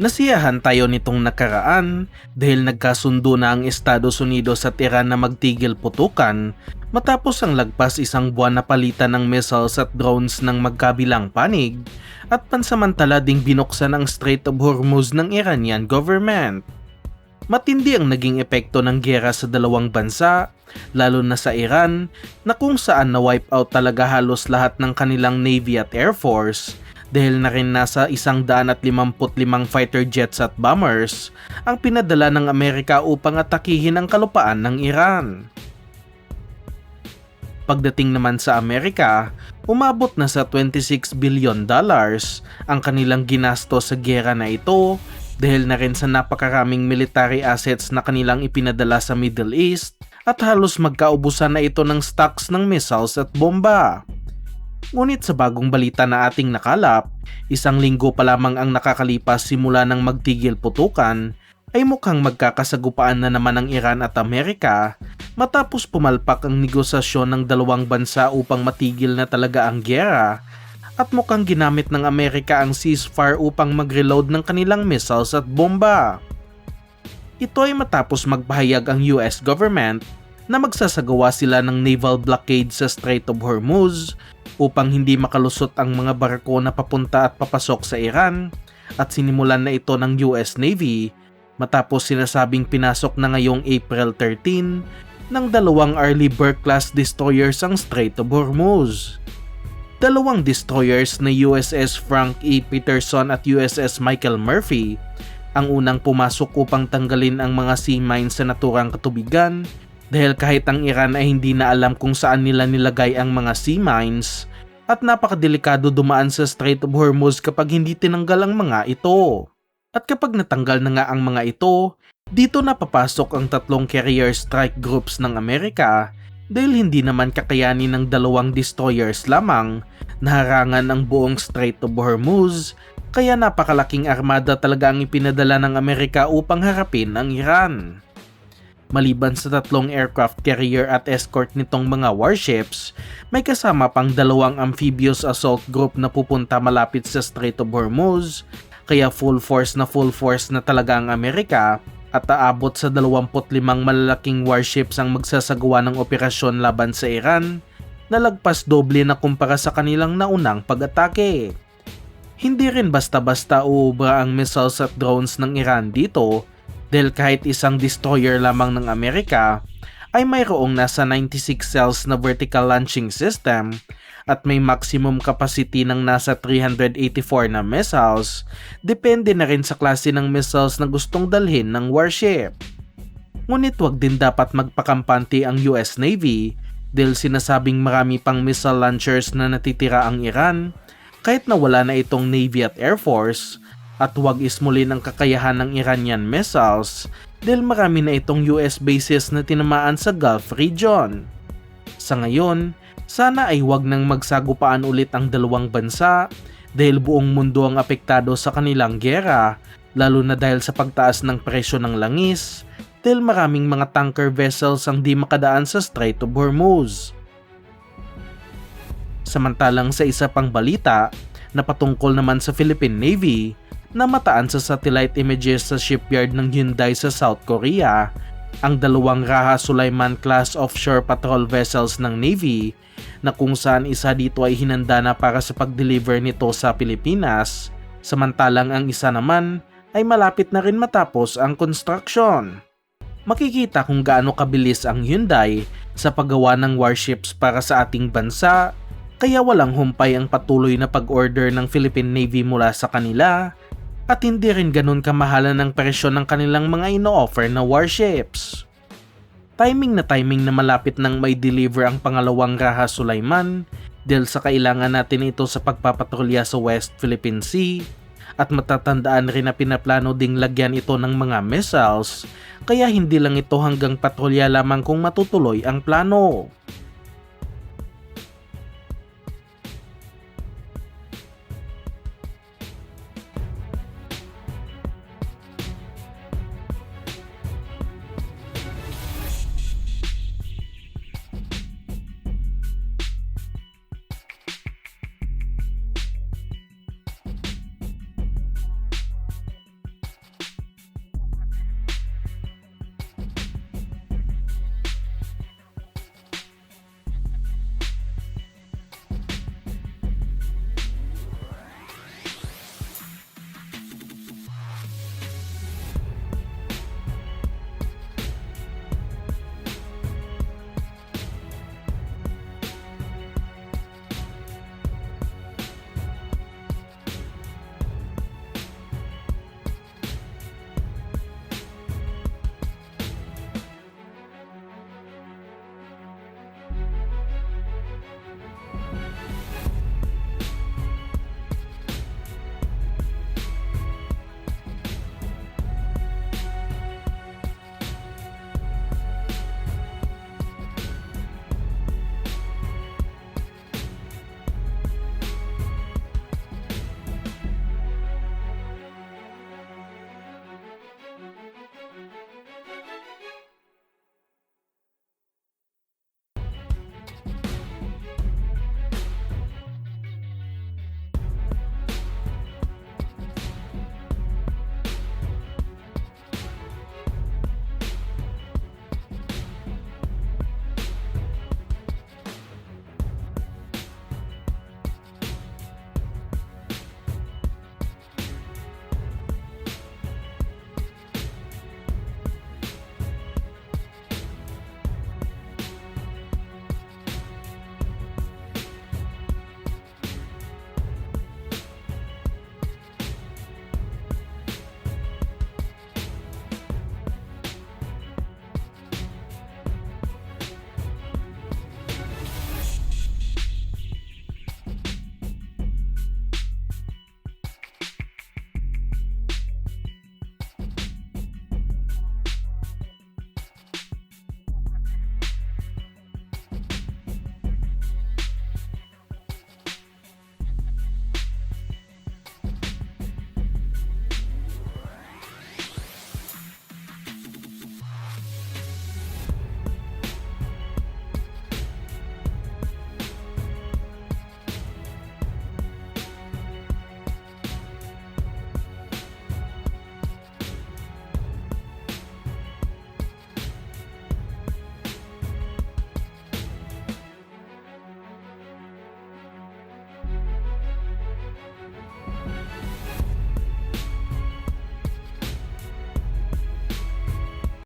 Nasiyahan tayo nitong nakaraan dahil nagkasundo na ang Estados Unidos at Iran na magtigil putukan matapos ang lagpas isang buwan na palitan ng missiles at drones ng magkabilang panig at pansamantala ding binuksan ang Strait of Hormuz ng Iranian government. Matindi ang naging epekto ng giyera sa dalawang bansa, lalo na sa Iran na kung saan na-wipe out talaga halos lahat ng kanilang Navy at Air Force dahil na rin nasa 155 fighter jets at bombers ang pinadala ng Amerika upang atakihin ang kalupaan ng Iran. Pagdating naman sa Amerika, umabot na sa $26 billion ang kanilang ginasto sa giyera na ito dahil na rin sa napakaraming military assets na kanilang ipinadala sa Middle East at halos magkaubusan na ito ng stocks ng missiles at bomba. Ngunit sa bagong balita na ating nakalap, isang linggo pa lamang ang nakakalipas simula ng magtigil putukan, ay mukhang magkakasagupaan na naman ang Iran at Amerika matapos pumalpak ang negosasyon ng dalawang bansa upang matigil na talaga ang giyera at mukhang ginamit ng Amerika ang ceasefire upang mag-reload ng kanilang missiles at bomba. Ito ay matapos magpahayag ang US government na magsasagawa sila ng naval blockade sa Strait of Hormuz upang hindi makalusot ang mga barko na papunta at papasok sa Iran at sinimulan na ito ng US Navy matapos sinasabing pinasok na ngayong April 13 ng dalawang Arleigh Burke-class destroyers ang Strait of Hormuz. Dalawang destroyers na USS Frank E. Peterson at USS Michael Murphy ang unang pumasok upang tanggalin ang mga sea mines sa naturang katubigan dahil kahit ang Iran ay hindi na alam kung saan nila nilagay ang mga sea mines at napakadelikado dumaan sa Strait of Hormuz kapag hindi tinanggal ang mga ito. At kapag natanggal na nga ang mga ito, dito na papasok ang tatlong carrier strike groups ng Amerika dahil hindi naman kakayanin ng dalawang destroyers lamang na harangan ang buong Strait of Hormuz, kaya napakalaking armada talaga ang ipinadala ng Amerika upang harapin ang Iran. Maliban sa tatlong aircraft carrier at escort nitong mga warships, may kasama pang dalawang amphibious assault group na pupunta malapit sa Strait of Hormuz, kaya full force na talaga ang Amerika at aabot sa 25 malalaking warships ang magsasagawa ng operasyon laban sa Iran na lagpas doble na kumpara sa kanilang naunang pag-atake. Hindi rin basta-basta uubra ang missiles at drones ng Iran dito dahil kahit isang destroyer lamang ng Amerika ay mayroong nasa 96 cells na vertical launching system at may maximum capacity ng nasa 384 na missiles, depende na rin sa klase ng missiles na gustong dalhin ng warship. Ngunit wag din dapat magpakampante ang US Navy dahil sinasabing marami pang missile launchers na natitira ang Iran kahit na wala na itong Navy at Air Force, at huwag ismulin ang kakayahan ng Iranian missiles dahil marami na itong US bases na tinamaan sa Gulf region. Sa ngayon, sana ay huwag nang magsagupaan ulit ang dalawang bansa dahil buong mundo ang apektado sa kanilang giyera, lalo na dahil sa pagtaas ng presyo ng langis dahil maraming mga tanker vessels ang di makadaan sa Strait of Hormuz. Samantalang sa isa pang balita na patungkol naman sa Philippine Navy, na mataan sa satellite images sa shipyard ng Hyundai sa South Korea, ang dalawang Raha Sulaiman class offshore patrol vessels ng Navy na kung saan isa dito ay hinanda na para sa pag-deliver nito sa Pilipinas, samantalang ang isa naman ay malapit na rin matapos ang construction. Makikita kung gaano kabilis ang Hyundai sa paggawa ng warships para sa ating bansa, kaya walang humpay ang patuloy na pag-order ng Philippine Navy mula sa kanila at hindi rin ganun kamahalan ng presyo ng kanilang mga ino-offer na warships. Timing na malapit nang may deliver ang pangalawang Raha Sulaiman dahil sa kailangan natin ito sa pagpapatrolya sa West Philippine Sea at matatandaan rin na pinaplano ding lagyan ito ng mga missiles, kaya hindi lang ito hanggang patrolya lamang kung matutuloy ang plano.